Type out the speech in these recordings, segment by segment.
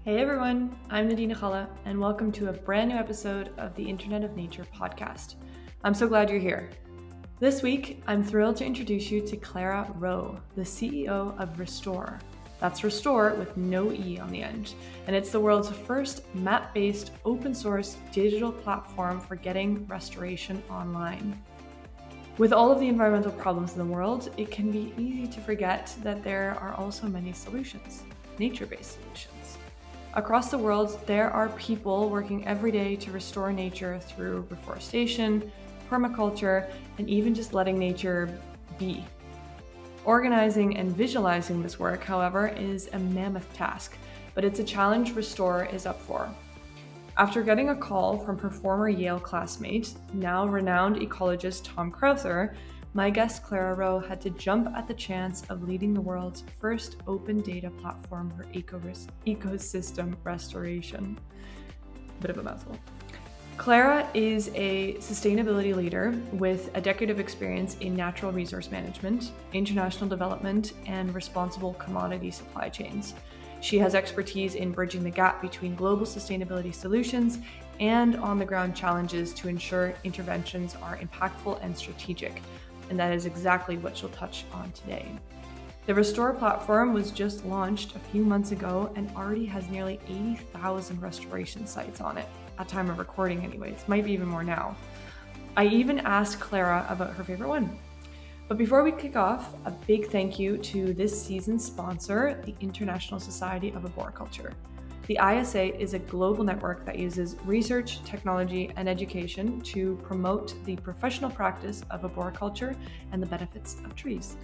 Hey everyone, I'm Nadina Galle, and welcome to a brand new episode of the Internet of Nature podcast. I'm so glad you're here. This week, I'm thrilled to introduce you to Clara Rowe, the CEO of Restor. That's Restor with no E on the end, and it's the world's first map-based, open-source digital platform for getting restoration online. With all of the environmental problems in the world, it can be easy to forget that there are also many solutions, nature-based solutions. Across the world, there are people working every day to restore nature through reforestation, permaculture, and even just letting nature be. Organizing and visualizing this work, however, is a mammoth task, but it's a challenge Restor is up for. After getting a call from her former Yale classmate, now renowned ecologist Tom Crowther, my guest Clara Rowe had to jump at the chance of leading the world's first open data platform for ecosystem restoration. Bit of a mouthful. Clara is a sustainability leader with a decade of experience in natural resource management, international development, and responsible commodity supply chains. She has expertise in bridging the gap between global sustainability solutions and on-the-ground challenges to ensure interventions are impactful and strategic. And that is exactly what she'll touch on today. The Restor platform was just launched a few months ago and already has nearly 80,000 restoration sites on it, at time of recording anyways, might be even more now. I even asked Clara about her favorite one. But before we kick off, a big thank you to this season's sponsor, the International Society of Arboriculture. The ISA is a global network that uses research, technology, and education to promote the professional practice of arboriculture and the benefits of trees.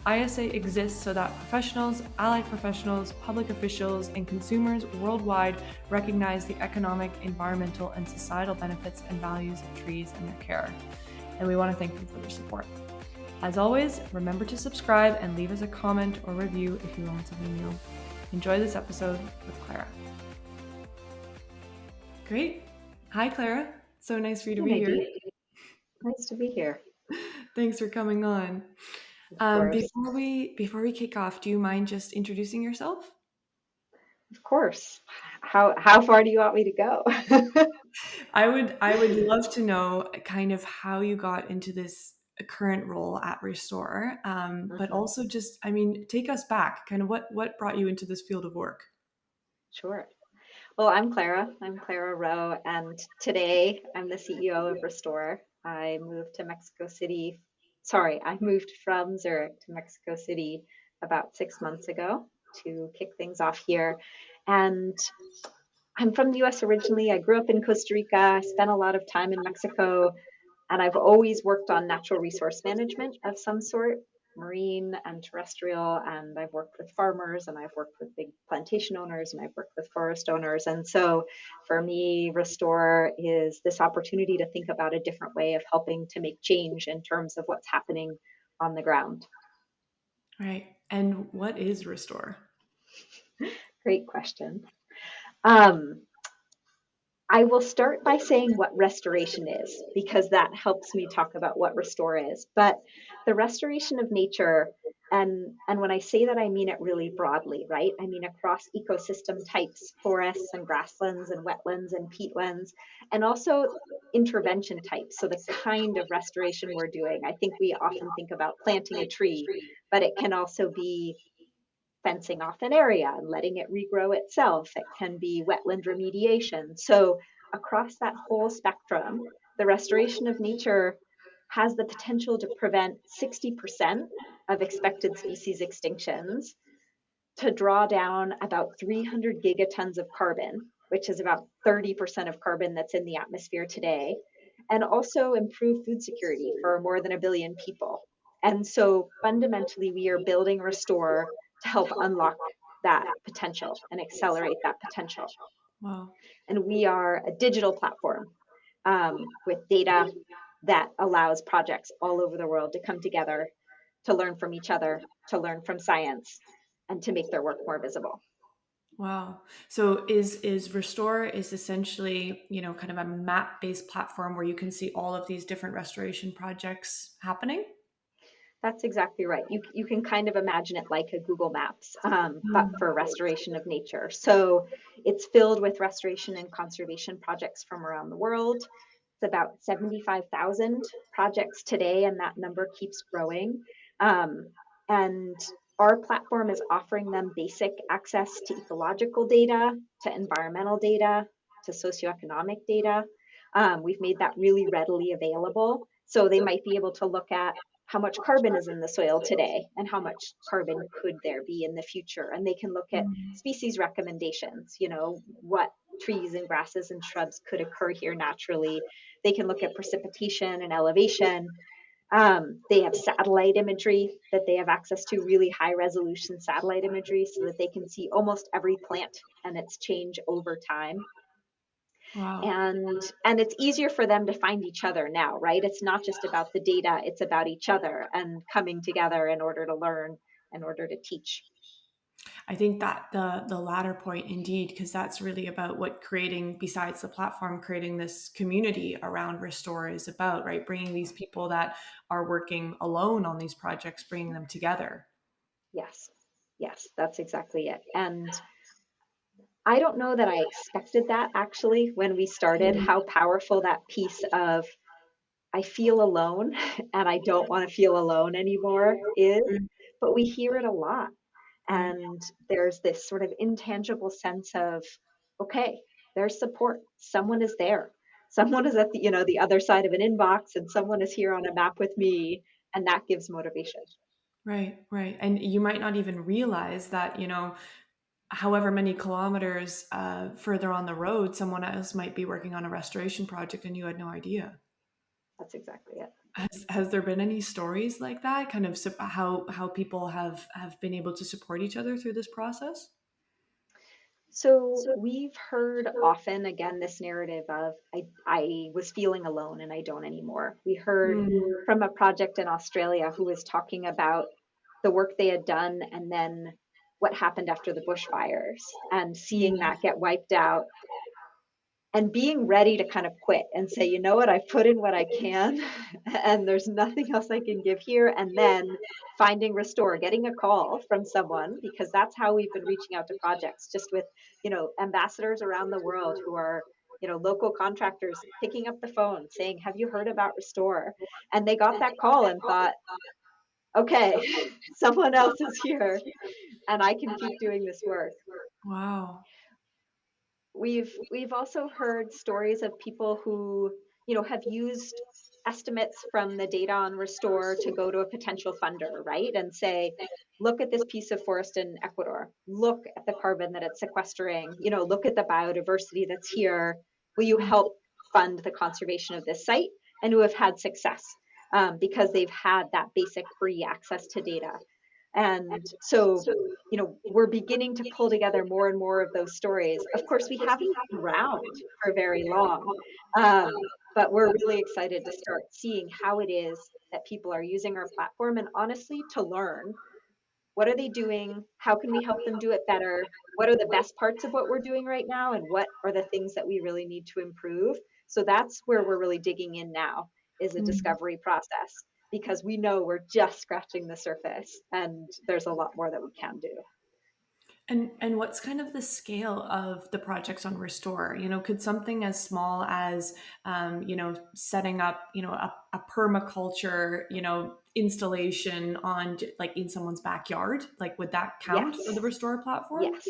ISA exists so that professionals, allied professionals, public officials, and consumers worldwide recognize the economic, environmental, and societal benefits and values of trees and their care. And we want to thank them for their support. As always, remember to subscribe and leave us a comment or review if you learned something new. Enjoy this episode with Clara. Great. Hi, Clara. So nice for you to be here. Nice to be here. Thanks for coming on. Before we kick off, do you mind just introducing yourself? Of course. How far do you want me to go? I would love to know kind of how you got into this current role at Restor, but also just, take us back. Kind of what brought you into this field of work? Sure. Well, I'm Clara. I'm Clara Rowe, and today I'm the CEO of Restor. I moved to Mexico City. Sorry, I moved from Zurich to Mexico City about 6 months ago to kick things off here. And I'm from the US originally. I grew up in Costa Rica, spent a lot of time in Mexico, and I've always worked on natural resource management of some sort, marine and terrestrial. And I've worked with farmers, and I've worked with big plantation owners, and I've worked with forest owners. And so for me, Restor is this opportunity to think about a different way of helping to make change in terms of what's happening on the ground. Right. And what is Restor? Great question. Um, I will start by saying what restoration is, because that helps me talk about what restore is. But the restoration of nature, and when I say that, I mean it really broadly, right? I mean across ecosystem types, forests and grasslands and wetlands and peatlands, and also intervention types. So the kind of restoration we're doing. I think we often think about planting a tree, but it can also be fencing off an area and letting it regrow itself. It can be wetland remediation. So across that whole spectrum, the restoration of nature has the potential to prevent 60% of expected species extinctions, to draw down about 300 gigatons of carbon, which is about 30% of carbon that's in the atmosphere today, and also improve food security for more than 1 billion people. And so fundamentally, we are building Restor to help unlock that potential and accelerate that potential. Wow. And we are a digital platform with data that allows projects all over the world to come together, to learn from each other, to learn from science, and to make their work more visible. Wow. So is Restor is essentially, kind of a map-based platform where you can see all of these different restoration projects happening? That's exactly right. You can kind of imagine it like a Google Maps, but Mm. for restoration of nature. So it's filled with restoration and conservation projects from around the world. It's about 75,000 projects today, and that number keeps growing. Um, and our platform is offering them basic access to ecological data, to environmental data, to socioeconomic data. We've made that really readily available. So they might be able to look at how much carbon is in the soil today and how much carbon could there be in the future. And they can look at Mm. species recommendations, what trees and grasses and shrubs could occur here naturally. They can look at precipitation and elevation. They have satellite imagery that they have access to, really high resolution satellite imagery, so that they can see almost every plant and its change over time. Wow. And it's easier for them to find each other now, right? It's not just about the data, it's about each other and coming together in order to learn, in order to teach. I think that the latter point, indeed, because that's really about what creating, besides the platform, creating this community around Restore is about, right? Bringing these people that are working alone on these projects, bringing them together. Yes, yes, that's exactly it. And I don't know that I expected that actually when we started, Mm. how powerful that piece of I feel alone and I don't want to feel alone anymore is, Mm. but we hear it a lot. Right. And there's this sort of intangible sense of, okay, there's support. Someone is there. Someone is at the other side of an inbox, and someone is here on a map with me, and that gives motivation. Right, right. And you might not even realize that, however many kilometers further on the road, someone else might be working on a restoration project and you had no idea. That's exactly it. Has there been any stories like that? Kind of how people have been able to support each other through this process? So we've heard often again this narrative of I was feeling alone and I don't anymore. We heard Mm. from a project in Australia who was talking about the work they had done and then what happened after the bushfires and seeing Mm. that get wiped out and being ready to kind of quit and say, you know what, I've put in what I can and there's nothing else I can give here. And then finding Restore, getting a call from someone, because that's how we've been reaching out to projects, just with, ambassadors around the world who are, local contractors picking up the phone saying, have you heard about Restore? And they got that call and thought, okay, someone else is here and I can keep doing this work. Wow. We've also heard stories of people who, have used estimates from the data on Restore to go to a potential funder, right? And say, look at this piece of forest in Ecuador. Look at the carbon that it's sequestering. Look at the biodiversity that's here. Will you Mm. help fund the conservation of this site? And who have had success because they've had that basic free access to data. And so, we're beginning to pull together more and more of those stories. Of course, we haven't been around for very long, but we're really excited to start seeing how it is that people are using our platform and honestly to learn what are they doing? How can we help them do it better? What are the best parts of what we're doing right now? And what are the things that we really need to improve? So that's where we're really digging in now, is a Mm. discovery process, because we know we're just scratching the surface and there's a lot more that we can do. And what's kind of the scale of the projects on Restore? Could something as small as setting up a permaculture installation on like in someone's backyard, like would that count for the Yes, Restore platform? yes,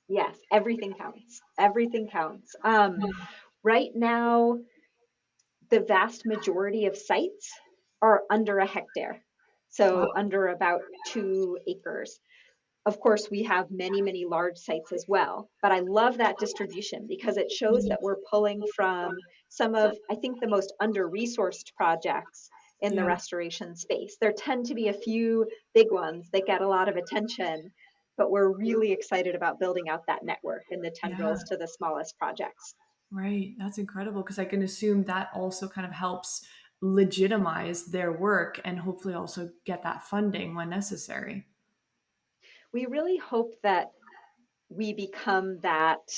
yes. Everything counts. Everything counts. Right now, the vast majority of sites are under a hectare, Wow. so under about 2 acres. Of course, we have many, many large sites as well, but I love that distribution because it shows Mm. that we're pulling from some of, I think, the most under-resourced projects in the Yeah. restoration space. There tend to be a few big ones that get a lot of attention, but we're really excited about building out that network and the Yeah. tendrils to the smallest projects. Right. That's incredible because I can assume that also kind of helps legitimize their work and hopefully also get that funding when necessary. We really hope that we become that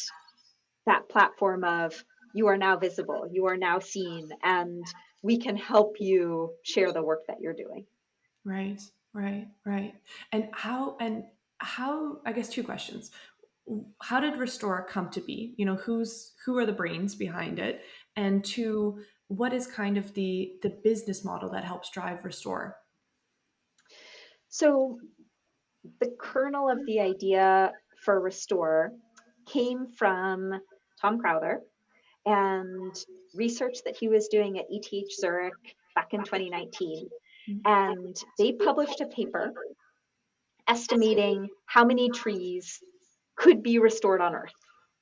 platform of, you are now visible, you are now seen, and we can help you share the work that you're doing. Right, right. And how, I guess two questions. How did Restore come to be? Who are the brains behind it? And two, what is kind of the business model that helps drive Restore? So the kernel of the idea for Restor came from Tom Crowther and research that he was doing at ETH Zurich back in 2019. And they published a paper estimating how many trees could be restored on Earth.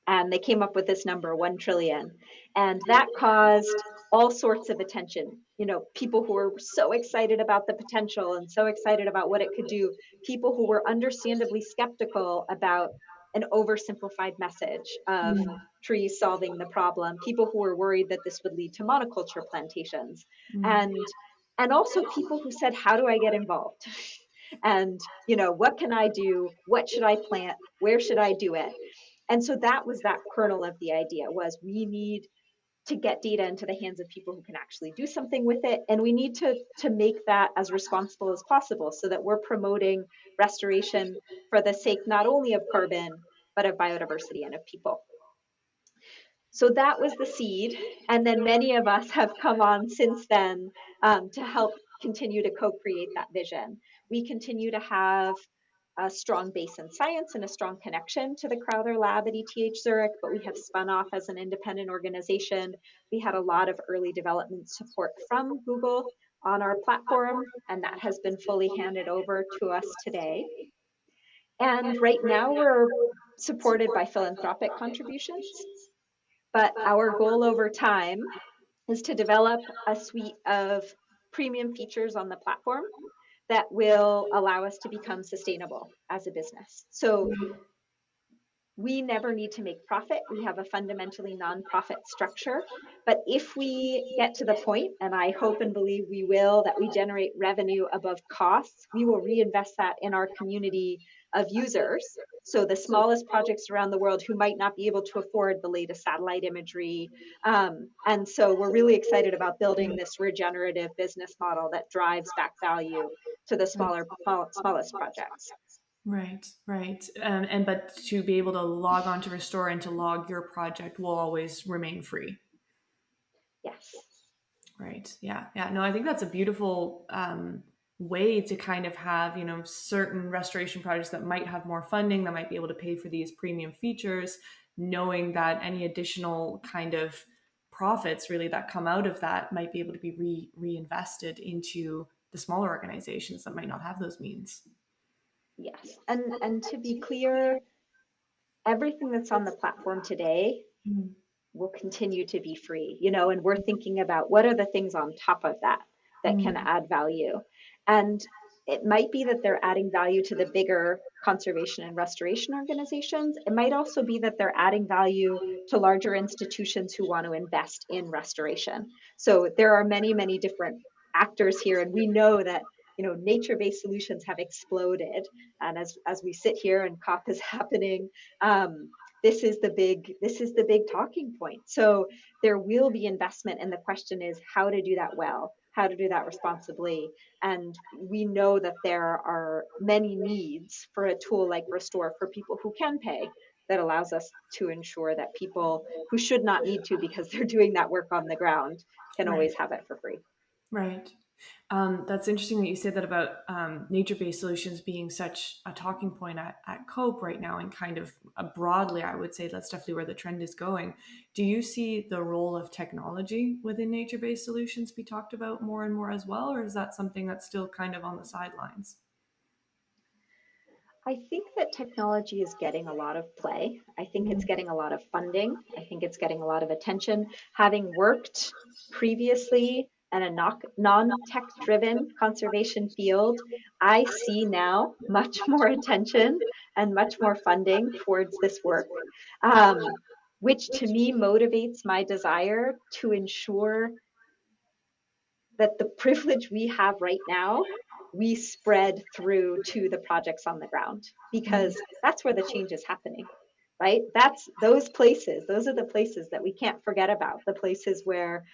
And they came up with this number, 1 trillion. And that caused all sorts of attention. People who were so excited about the potential and so excited about what it could do, people who were understandably skeptical about an oversimplified message of trees solving the problem, people who were worried that this would lead to monoculture plantations, and and also people who said, how do I get involved? And what can I do? What should I plant? Where should I do it? And so that was that kernel of the idea, was we need to get data into the hands of people who can actually do something with it, and we need to make that as responsible as possible, so that we're promoting restoration for the sake not only of carbon but of biodiversity and of people. So that was the seed, and then many of us have come on since then to help continue to co-create that vision. We continue to have a strong base in science and a strong connection to the Crowther lab at ETH Zurich, but we have spun off as an independent organization. We had a lot of early development support from Google on our platform, and that has been fully handed over to us today. And right now we're supported by philanthropic contributions, but our goal over time is to develop a suite of premium features on the platform that will allow us to become sustainable as a business. So we never need to make profit. We have a fundamentally nonprofit structure. But if we get to the point, and I hope and believe we will, that we generate revenue above costs, we will reinvest that in our community of users. So the smallest projects around the world who might not be able to afford the latest satellite imagery. And so we're really excited about building this regenerative business model that drives back value to the smallest projects. Right. And but to be able to log on to Restore and to log your project will always remain free. Yes. Right. Yeah. No, I think that's a beautiful way to kind of have, certain restoration projects that might have more funding, that might be able to pay for these premium features, knowing that any additional kind of profits really that come out of that might be able to be reinvested into the smaller organizations that might not have those means. Yes. And to be clear, everything that's on the platform today will continue to be free, and we're thinking about what are the things on top of that can add value. And it might be that they're adding value to the bigger conservation and restoration organizations. It might also be that they're adding value to larger institutions who want to invest in restoration. So there are many, many different actors here, and we know that nature-based solutions have exploded. And as we sit here and COP is happening, this is the big talking point. So there will be investment, and the question is how to do that well, how to do that responsibly. And we know that there are many needs for a tool like Restor for people who can pay, that allows us to ensure that people who should not need to because they're doing that work on the ground can always have it for free. Right. That's interesting that you said that about nature-based solutions being such a talking point at COPE right now, and kind of broadly, I would say that's definitely where the trend is going. Do you see the role of technology within nature-based solutions be talked about more and more as well, or is that something that's still kind of on the sidelines? I think that technology is getting a lot of play. I think it's getting a lot of funding. I think it's getting a lot of attention. Having worked previously in a non-tech driven conservation field, I see now much more attention and much more funding towards this work, which to me motivates my desire to ensure that the privilege we have right now, we spread through to the projects on the ground, because that's where the change is happening, right? That's those places. Those are the places that we can't forget about, the places where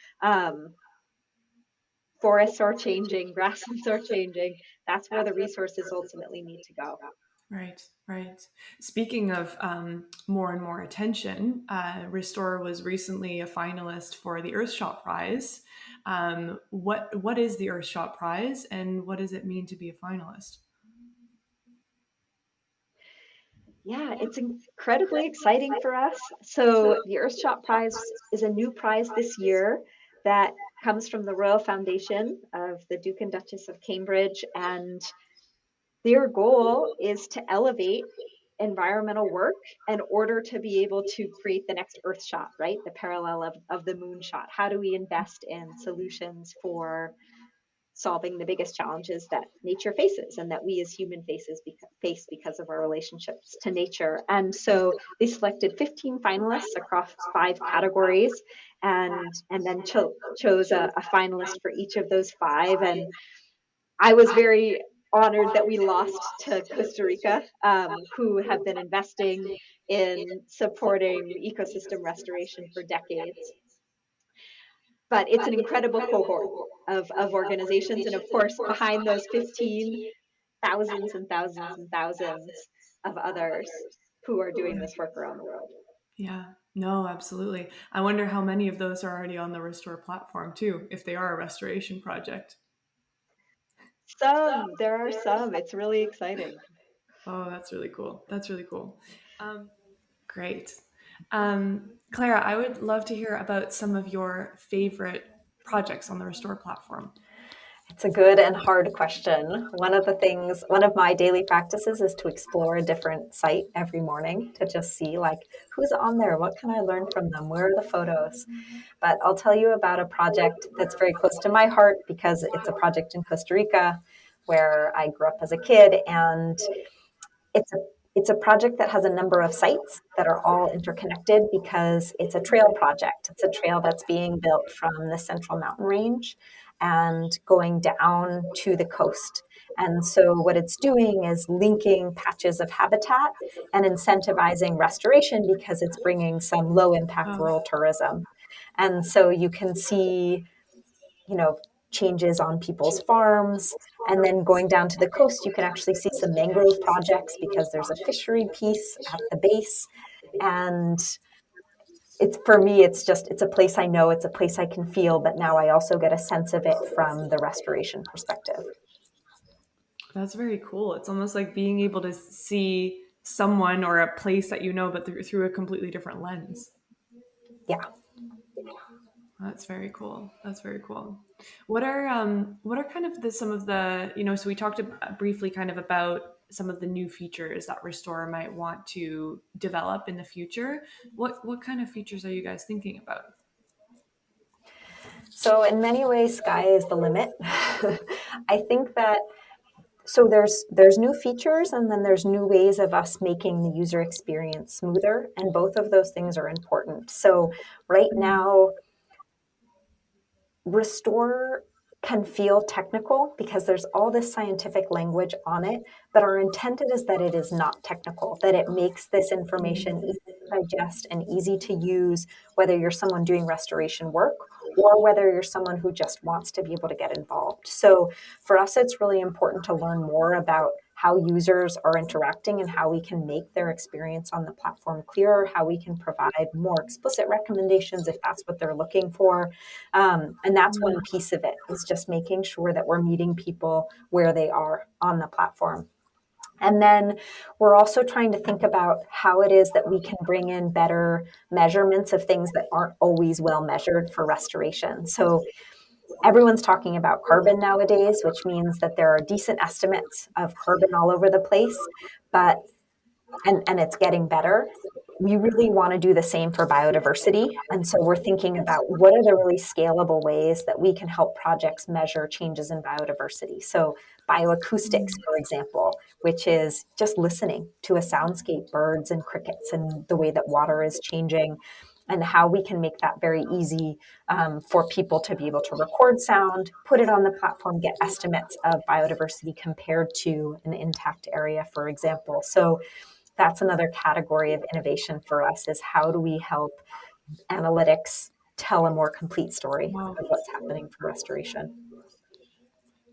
forests are changing, grasslands are changing. That's where the resources ultimately need to go. Right, right. Speaking of more and more attention, Restor was recently a finalist for the Earthshot Prize. What is the Earthshot Prize, and what does it mean to be a finalist? Yeah, it's incredibly exciting for us. So the Earthshot Prize is a new prize this year that comes from the Royal Foundation of the Duke and Duchess of Cambridge, and their goal is to elevate environmental work in order to be able to create the next Earthshot, right? The parallel of the moonshot. How do we invest in solutions for solving the biggest challenges that nature faces and that we as face because of our relationships to nature? And so they selected 15 finalists across 5 categories, and then chose a finalist for each of those 5. And I was very honored that we lost to Costa Rica, who have been investing in supporting ecosystem restoration for decades. But it's an incredible cohort of organizations. And of course, behind those 15, thousands and thousands and thousands of others who are doing this work around the world. Yeah, no, absolutely. I wonder how many of those are already on the Restore platform too, if they are a restoration project. There are some. It's really exciting. Oh, that's really cool. That's really cool. Um, Great. Clara, I would love to hear about some of your favorite projects on the Restore platform. It's a good and hard question. One of my daily practices is to explore a different site every morning to just see like who's on there, what can I learn from them, where are the photos. But I'll tell you about a project that's very close to my heart because it's a project in Costa Rica where I grew up as a kid, and it's a it's a project that has a number of sites that are all interconnected because it's a trail project. It's a trail that's being built from the Central Mountain Range and going down to the coast. And so, what it's doing is linking patches of habitat and incentivizing restoration because it's bringing some low impact Oh, rural tourism. And so, you can see, you know, changes on people's farms. And then going down to the coast, you can actually see some mangrove projects because there's a fishery piece at the base. And it's for me, it's a place I know, it's a place I can feel, but now I also get a sense of it from the restoration perspective. that's very cool. It's almost like being able to see someone or a place that you know, but through a completely different lens. Yeah. That's very cool. That's very cool. What are kind of some of the, so we talked briefly kind of about some of the new features that Restore might want to develop in the future. What kind of features are you guys thinking about? So in many ways, sky is the limit. I think that so there's new features and then there's new ways of us making the user experience smoother, and both of those things are important. So right now, Restore can feel technical because there's all this scientific language on it, but our intent is that it is not technical, that it makes this information easy to digest and easy to use, whether you're someone doing restoration work or whether you're someone who just wants to be able to get involved. So for us, it's really important to learn more about how users are interacting and how we can make their experience on the platform clearer, how we can provide more explicit recommendations if that's what they're looking for. And that's one piece of it, is just making sure that we're meeting people where they are on the platform. And then we're also trying to think about how it is that we can bring in better measurements of things that aren't always well measured for restoration. So everyone's talking about carbon nowadays, which means that there are decent estimates of carbon all over the place, but and it's getting better. We really want to do the same for biodiversity. And so we're thinking about what are the really scalable ways that we can help projects measure changes in biodiversity. So bioacoustics, for example, which is just listening to a soundscape, birds and crickets, and the way that water is changing, and how we can make that very easy for people to be able to record sound, put it on the platform, get estimates of biodiversity compared to an intact area, for example. So that's another category of innovation for us, is how do we help analytics tell a more complete story Wow. of what's happening for restoration.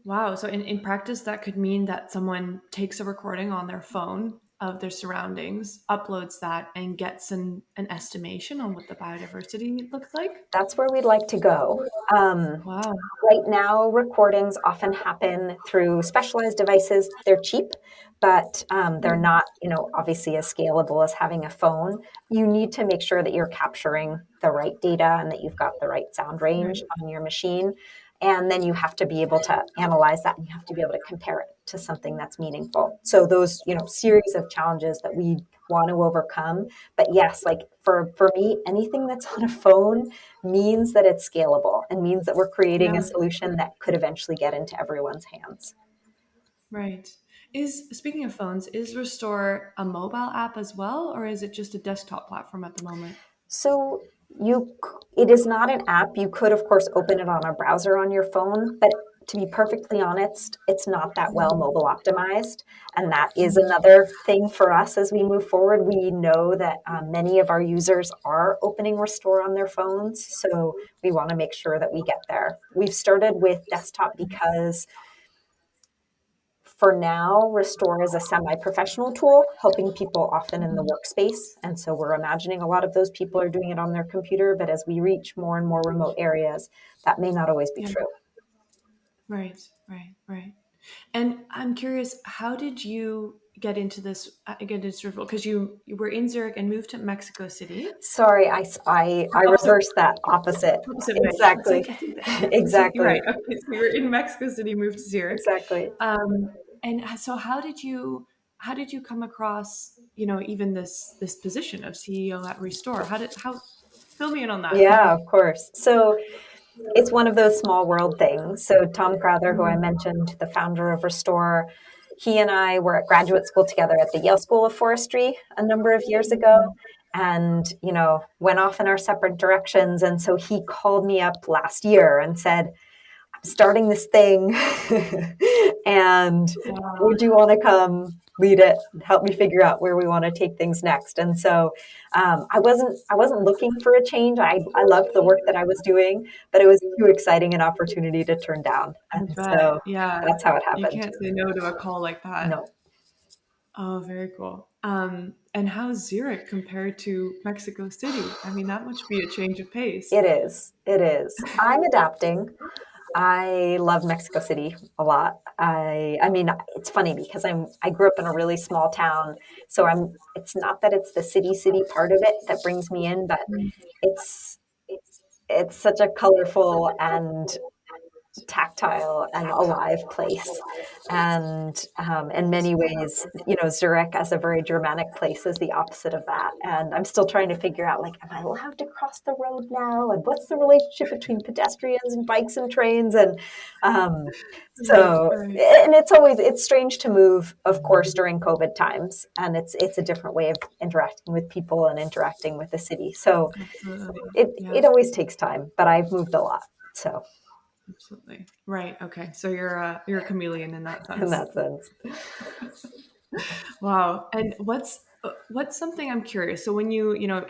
Wow. So in practice, that could mean that someone takes a recording on their phone of their surroundings, uploads that, and gets an estimation on what the biodiversity looks like. That's where we'd like to go. Wow. Right now, recordings often happen through specialized devices. They're cheap, but they're not, obviously as scalable as having a phone. You need to make sure that you're capturing the right data and that you've got the right sound range Right. on your machine. And then you have to be able to analyze that and you have to be able to compare it to something that's meaningful. So those, series of challenges that we want to overcome. But yes, like for me, anything that's on a phone means that it's scalable and means that we're creating Yeah. a solution that could eventually get into everyone's hands. Right. Speaking of phones, is Restore a mobile app as well, or is it just a desktop platform at the moment? So it is not an app. You could, of course, open it on a browser on your phone, but to be perfectly honest, it's not that well mobile optimized. And that is another thing for us as we move forward. We know that many of our users are opening Restore on their phones. So we want to make sure that we get there. We've started with desktop because for now, Restore is a semi-professional tool, helping people often in the workspace. And so we're imagining a lot of those people are doing it on their computer, but as we reach more and more remote areas, that may not always be Yeah. true. Right. Right. And I'm curious, how did you get into this? Get into because you were in Zurich and moved to Mexico City. Sorry, I Opposite, reversed that opposite. opposite way. It's Exactly. like I think that you're Exactly. right. Okay, so you were in Mexico City, moved to Zurich. Exactly. And so how did you come across even this position of CEO at Restore? How fill me in on that? Yeah, of course. So it's one of those small world things. So Tom Crowther, who I mentioned, the founder of Restor, he and I were at graduate school together at the Yale School of Forestry a number of years ago, and went off in our separate directions. And so he called me up last year and said, I'm starting this thing and Wow. would you want to come lead it, help me figure out where we want to take things next? And so I wasn't looking for a change. I loved the work that I was doing, but it was too exciting an opportunity to turn down. I And bet. so Yeah. that's how it You happened. can't say no to a call like that. No, Oh, very cool. And how's Zurich compared to Mexico City? I mean, that must be a change of pace. it is. It is. I'm adapting. I love Mexico City a lot. I mean, it's funny because I grew up in a really small town, so it's not that it's the city part of it that brings me in, but it's it's such a colorful and tactile and alive place. And in many ways, Zurich as a very Germanic place is the opposite of that. And I'm still trying to figure out, like, am I allowed to cross the road now? And what's the relationship between pedestrians and bikes and trains? And um, Right, so, right. and it's strange to move, of course, during COVID times. And it's a different way of interacting with people and interacting with the city. So Absolutely. Yeah, it always takes time, but I've moved a lot. So absolutely. Right. Okay. So you're a chameleon in that in sense. that sense. Wow. And what's something I'm curious. So when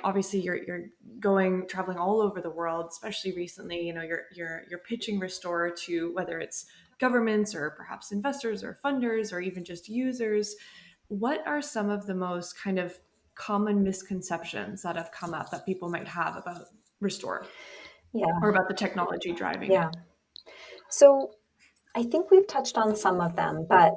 obviously you're going traveling all over the world, especially recently, you're pitching Restore to whether it's governments or perhaps investors or funders or even just users. What are some of the most kind of common misconceptions that have come up that people might have about Restore Yeah. or about the technology driving Yeah. it? So I think we've touched on some of them, but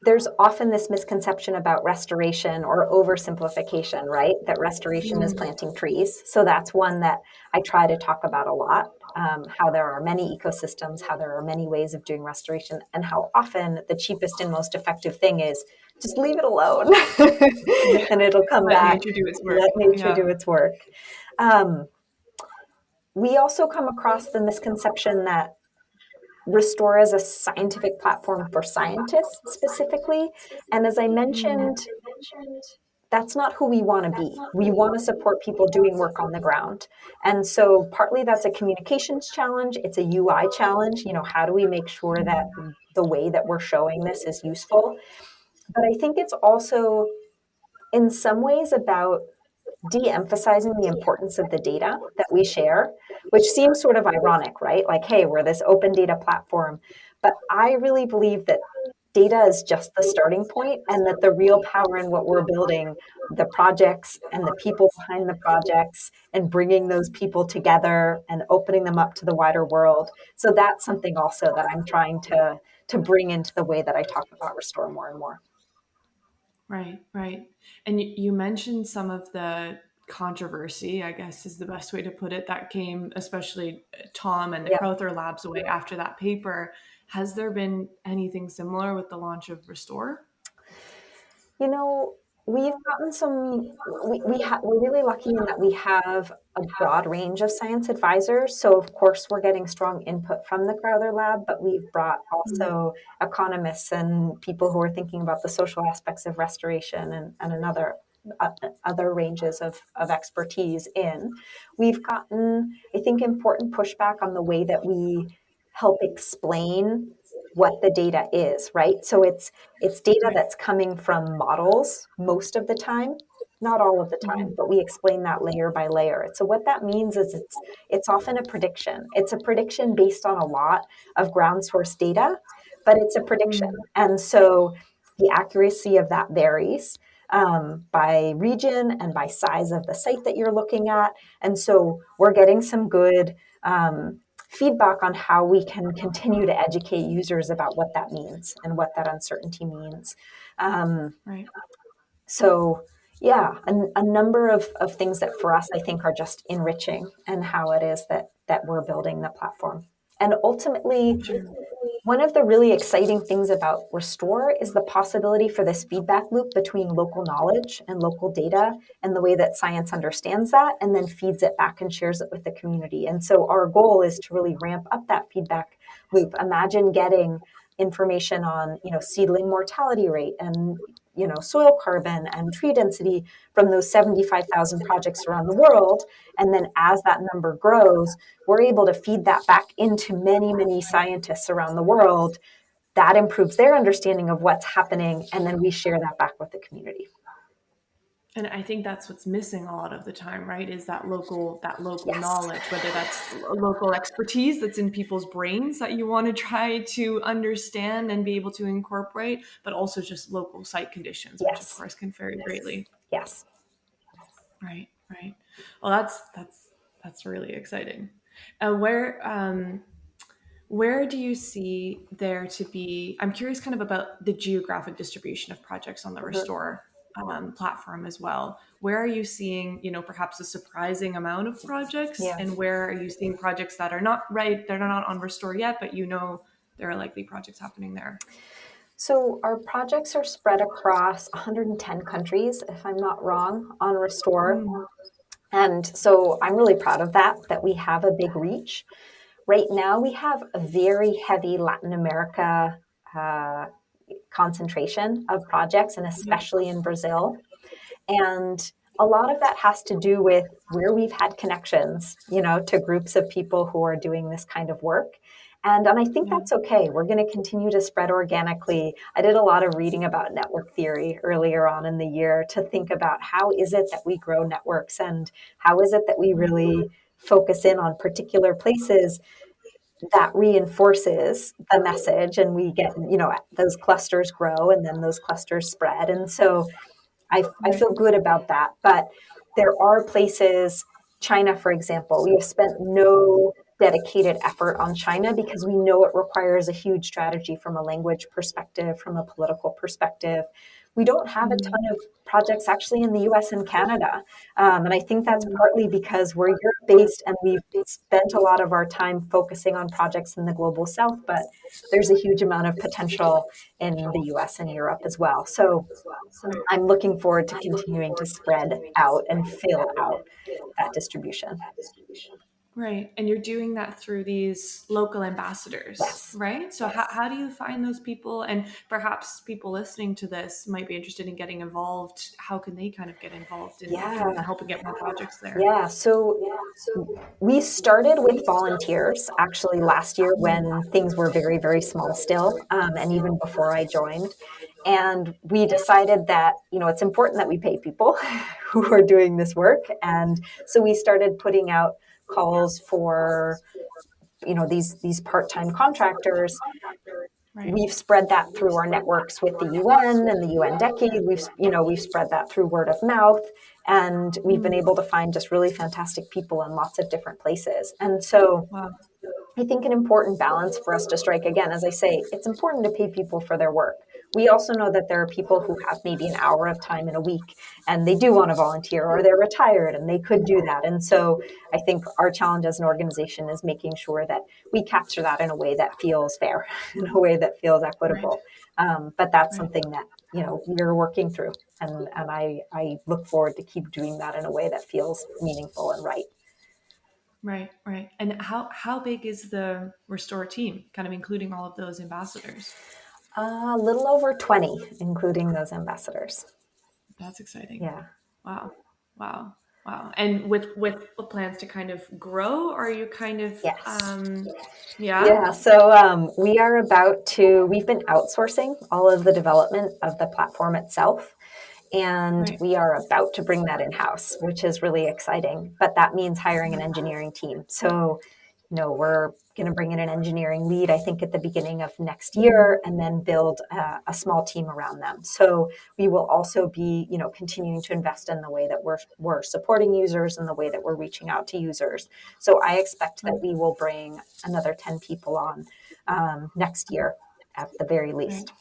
there's often this misconception about restoration or oversimplification, right? That restoration is planting trees. So that's one that I try to talk about a lot. How there are many ecosystems, how there are many ways of doing restoration, and how often the cheapest and most effective thing is just leave it alone and it'll come Let back. nature do its work. Let nature Yeah. do its work. Um, we also come across the misconception that Restore is a scientific platform for scientists specifically. And as I mentioned, that's not who we want to be. We want to support people doing work on the ground. And so partly that's a communications challenge. It's a UI challenge. How do we make sure that the way that we're showing this is useful? But I think it's also in some ways about de-emphasizing the importance of the data that we share, which seems sort of ironic, right? Like, hey, we're this open data platform, But I really believe that data is just the starting point, and that the real power in what we're building, the projects and the people behind the projects, and bringing those people together and opening them up to the wider world. So that's something also that I'm trying to bring into the way that I talk about Restore more and more. Right, right. And you mentioned some of the controversy, I guess is the best way to put it, that came, especially Tom and the Yeah. Crowther labs away after that paper. Has there been anything similar with the launch of Restore? You know, we've gotten we're really lucky in that we have a broad range of science advisors. So of course we're getting strong input from the Crowther lab, but we've brought also economists and people who are thinking about the social aspects of restoration, and another other ranges of expertise in. We've gotten, I think, important pushback on the way that we help explain what the data is, right? So it's data Right. that's coming from models most of the time, not all of the time, but we explain that layer by layer. So what that means is it's often a prediction. It's a prediction based on a lot of ground source data, but it's a prediction. And so the accuracy of that varies by region and by size of the site that you're looking at. And so we're getting some good feedback on how we can continue to educate users about what that means and what that uncertainty means. Right. So yeah, a number of things that for us, I think, are just enriching and how it is that we're building the platform. And ultimately, one of the really exciting things about Restore is the possibility for this feedback loop between local knowledge and local data, and the way that science understands that and then feeds it back and shares it with the community. And so our goal is to really ramp up that feedback loop. Imagine getting information on, seedling mortality rate and, soil carbon and tree density from those 75,000 projects around the world. And then as that number grows, we're able to feed that back into many, many scientists around the world. That improves their understanding of what's happening, and then we share that back with the community. And I think that's what's missing a lot of the time, right? Is that local Yes. knowledge, whether that's local expertise that's in people's brains that you want to try to understand and be able to incorporate, but also just local site conditions, which of Yes. course can vary greatly. Yes. Right, right. Well, that's really exciting. Where do you see there to be? I'm curious, kind of about the geographic distribution of projects on the Restore platform as well. Where are you seeing, perhaps a surprising amount of projects, Yeah. and where are you seeing projects that are not right? They're not on Restore yet, but there are likely projects happening there. So our projects are spread across 110 countries, if I'm not wrong, on Restore. And so I'm really proud of that we have a big reach. Right now, we have a very heavy Latin America concentration of projects, and especially in Brazil. And a lot of that has to do with where we've had connections, to groups of people who are doing this kind of work. And I think that's okay. We're going to continue to spread organically. I did a lot of reading about network theory earlier on in the year to think about how is it that we grow networks, and how is it that we really focus in on particular places that reinforces the message, and we get, those clusters grow and then those clusters spread. And so I feel good about that. But there are places, China, for example, we have spent no dedicated effort on China because we know it requires a huge strategy from a language perspective, from a political perspective. We don't have a ton of projects actually in the US and Canada. And I think that's partly because we're Europe based and we've spent a lot of our time focusing on projects in the global south, but there's a huge amount of potential in the US and Europe as well. So I'm looking forward to continuing to spread out and fill out that distribution. Right. And you're doing that through these local ambassadors, Yes. right? So how do you find those people? And perhaps people listening to this might be interested in getting involved. How can they kind of get involved in Yeah. helping get more projects there? Yeah. So we started with volunteers actually last year when things were very, very small still, and even before I joined. And we decided that, it's important that we pay people who are doing this work. And so we started putting out calls for these part-time contractors. Right. We've spread that through our networks with the UN and the UN Decade. We've spread that through word of mouth, and we've been able to find just really fantastic people in lots of different places. And so Wow. I think an important balance for us to strike, again, as I say, it's important to pay people for their work. We also know that there are people who have maybe an hour of time in a week and they do want to volunteer, or they're retired and they could do that. And so I think our challenge as an organization is making sure that we capture that in a way that feels fair, in a way that feels equitable. But that's something that, we're working through. And I look forward to keep doing that in a way that feels meaningful and right. Right. And how big is the Restore team, kind of including all of those ambassadors? A little over 20, including those ambassadors. That's exciting. Yeah. Wow. And with plans to kind of grow, or are you kind of Yes. yeah? So we've been outsourcing all of the development of the platform itself. And Right. we are about to bring that in-house, which is really exciting. But that means hiring an engineering team. So, we're going to bring in an engineering lead, I think, at the beginning of next year, and then build a small team around them. So we will also be, continuing to invest in the way that we're supporting users and the way that we're reaching out to users. So I expect that we will bring another 10 people on next year at the very least.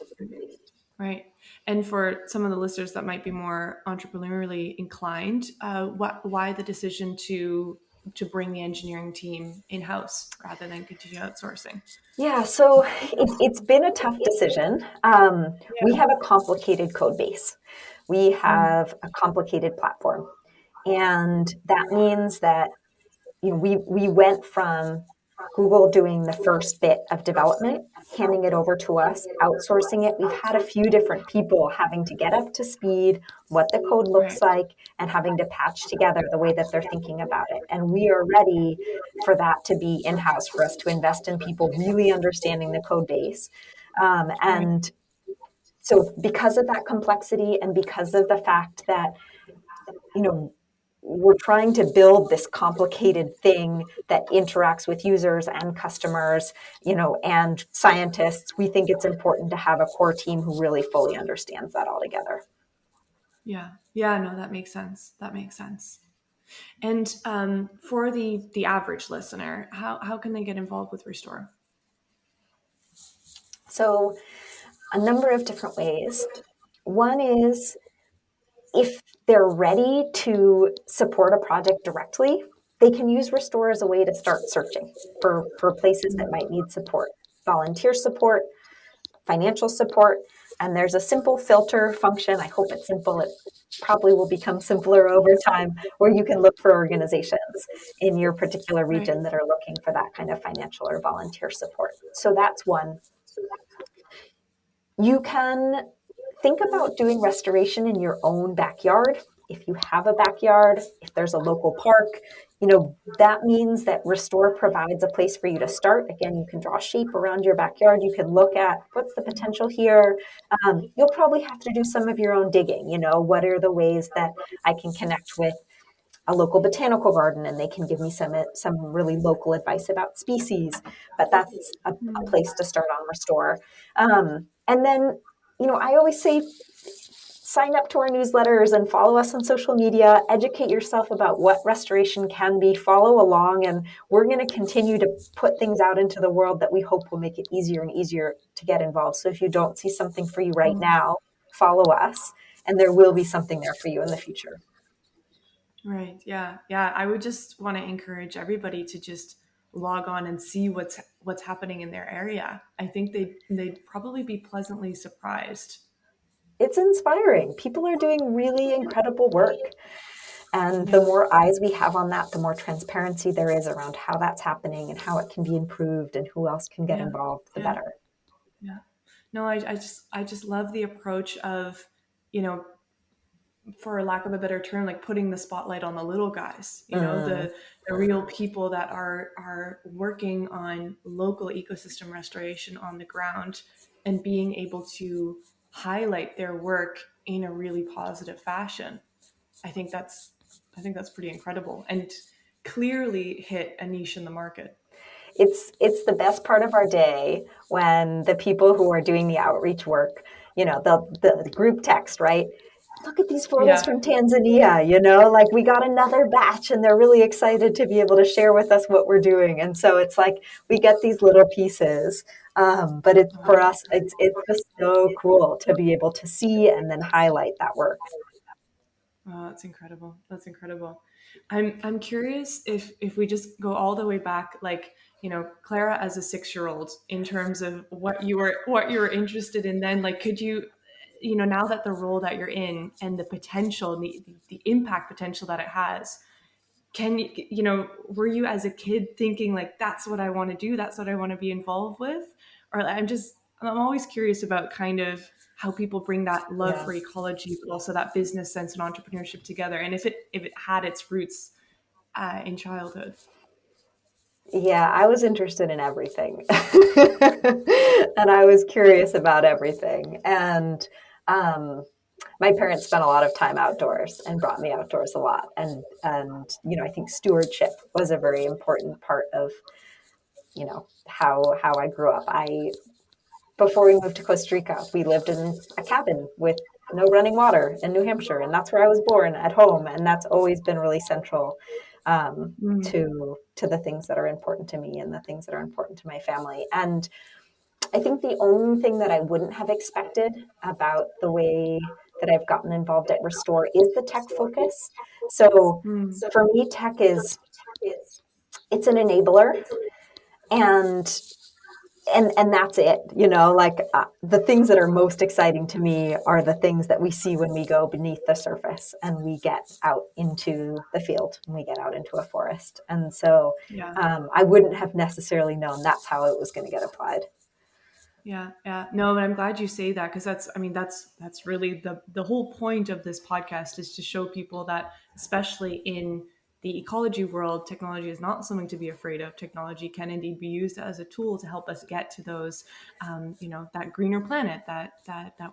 Right. And for some of the listeners that might be more entrepreneurially inclined, why the decision to bring the engineering team in-house rather than continue outsourcing? Yeah, so it's been a tough decision. We have a complicated code base. We have a complicated platform. And that means that we went from Google doing the first bit of development, handing it over to us, outsourcing it. We've had a few different people having to get up to speed, what the code looks like, and having to patch together the way that they're thinking about it. And we are ready for that to be in-house, for us to invest in people really understanding the code base. And so because of that complexity, and because of the fact that, we're trying to build this complicated thing that interacts with users and customers, and scientists, we think it's important to have a core team who really fully understands that all together. Yeah. No, that makes sense. And for the average listener, how can they get involved with Restore? So a number of different ways. One is, if they're ready to support a project directly, they can use Restore as a way to start searching for places that might need support, volunteer support, financial support. And there's a simple filter function. I hope it's simple. It probably will become simpler over time, where you can look for organizations in your particular region that are looking for that kind of financial or volunteer support. So that's one. You can think about doing restoration in your own backyard. If you have a backyard, if there's a local park, that means that Restore provides a place for you to start. Again, you can draw shape around your backyard. You can look at what's the potential here. You'll probably have to do some of your own digging. What are the ways that I can connect with a local botanical garden, and they can give me some really local advice about species. But that's a place to start on Restore. And then, I always say, sign up to our newsletters and follow us on social media, educate yourself about what restoration can be, follow along, and we're going to continue to put things out into the world that we hope will make it easier and easier to get involved. So if you don't see something for you right now, follow us, and there will be something there for you in the future. Right. Yeah. I would just want to encourage everybody to just log on and see what's happening in their area. I think they'd probably be pleasantly surprised. It's inspiring. People are doing really incredible work. And the more eyes we have on that, the more transparency there is around how that's happening and how it can be improved and who else can get involved, the better. Yeah. No, I just love the approach of, for lack of a better term, like putting the spotlight on the little guys, the real people that are working on local ecosystem restoration on the ground, and being able to highlight their work in a really positive fashion. I think that's pretty incredible, and clearly hit a niche in the market. it's the best part of our day when the people who are doing the outreach work, the group text, right? Look at these photos Yeah. from Tanzania, like we got another batch and they're really excited to be able to share with us what we're doing. And so it's like we get these little pieces. But for us, it's just so cool to be able to see and then highlight that work. Oh, that's incredible. That's incredible. I'm curious if we just go all the way back, like, Clara as a 6-year-old, in terms of what you were interested in then, like, could you, now that the role that you're in and the potential, the impact potential that it has, can were you as a kid thinking like, that's what I want to do, that's what I want to be involved with? Or I'm always curious about kind of how people bring that love Yeah. for ecology but also that business sense and entrepreneurship together, and if it had its roots in childhood. Yeah, I was interested in everything. And I was curious about everything. And my parents spent a lot of time outdoors and brought me outdoors a lot. And I think stewardship was a very important part of, how I grew up. Before we moved to Costa Rica, we lived in a cabin with no running water in New Hampshire, and that's where I was born, at home, and that's always been really central to the things that are important to me and the things that are important to my family. And I think the only thing that I wouldn't have expected about the way that I've gotten involved at Restor is the tech focus. So for me, tech it's an enabler, and that's it. The things that are most exciting to me are the things that we see when we go beneath the surface and we get out into the field and we get out into a forest. And so Yeah. I wouldn't have necessarily known that's how it was going to get applied. Yeah, yeah. No, but I'm glad you say that, because that's really the whole point of this podcast, is to show people that, especially in the ecology world, technology is not something to be afraid of. Technology can indeed be used as a tool to help us get to those, that greener planet that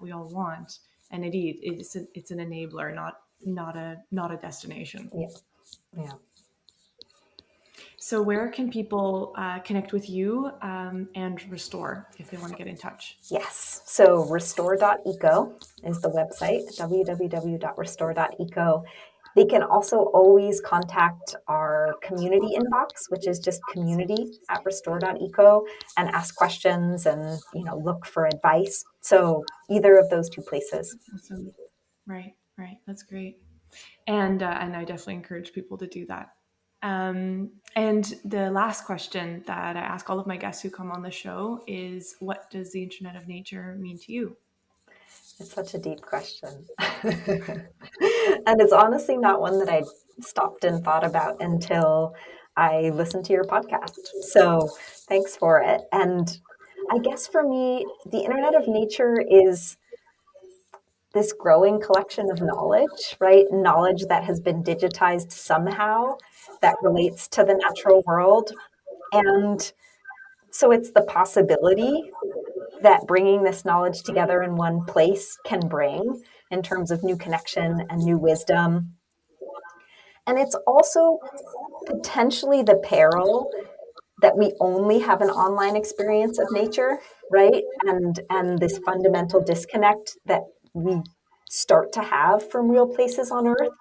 we all want. And indeed, it's an enabler, not a destination. Yeah. Yeah. So where can people connect with you and Restor if they want to get in touch? Yes. So restor.eco is the website, www.restor.eco. They can also always contact our community inbox, which is just community@restor.eco, and ask questions and look for advice. So either of those two places. Awesome. Right. That's great. And I definitely encourage people to do that. And the last question that I ask all of my guests who come on the show is, what does the Internet of Nature mean to you? It's such a deep question. And it's honestly not one that I stopped and thought about until I listened to your podcast. So thanks for it. And I guess for me, the Internet of Nature is this growing collection of knowledge, right? Knowledge that has been digitized somehow that relates to the natural world. And so it's the possibility that bringing this knowledge together in one place can bring in terms of new connection and new wisdom. And it's also potentially the peril that we only have an online experience of nature, right? And this fundamental disconnect that we start to have from real places on Earth.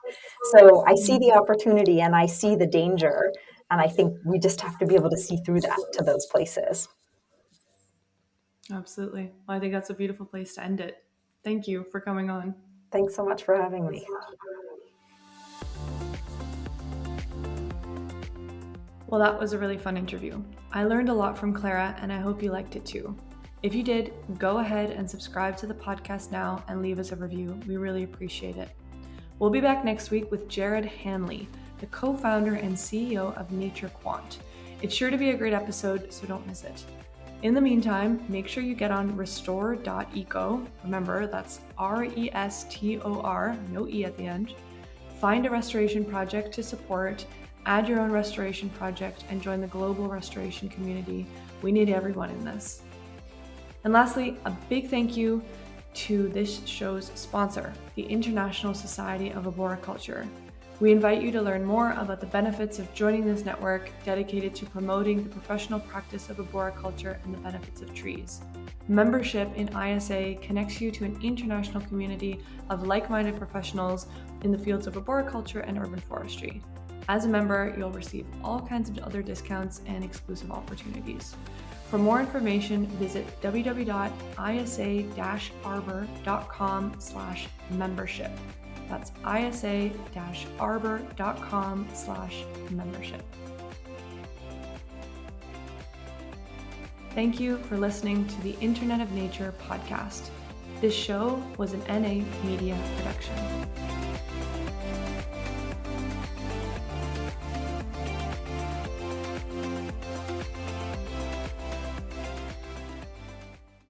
So I see the opportunity and I see the danger. And I think we just have to be able to see through that to those places. Absolutely. Well, I think that's a beautiful place to end it. Thank you for coming on. Thanks so much for having me. Well, that was a really fun interview. I learned a lot from Clara, and I hope you liked it too. If you did, go ahead and subscribe to the podcast now and leave us a review. We really appreciate it. We'll be back next week with Jared Hanley, the co-founder and CEO of Nature Quant. It's sure to be a great episode, so don't miss it. In the meantime, make sure you get on restor.eco. Remember, that's RESTOR, no E at the end. Find a restoration project to support, add your own restoration project, and join the global restoration community. We need everyone in this. And lastly, a big thank you to this show's sponsor, the International Society of Arboriculture. We invite you to learn more about the benefits of joining this network dedicated to promoting the professional practice of arboriculture and the benefits of trees. Membership in ISA connects you to an international community of like-minded professionals in the fields of arboriculture and urban forestry. As a member, you'll receive all kinds of other discounts and exclusive opportunities. For more information, visit www.isa-arbor.com/membership. That's isa-arbor.com/membership. Thank you for listening to the Internet of Nature podcast. This show was an NA Media production.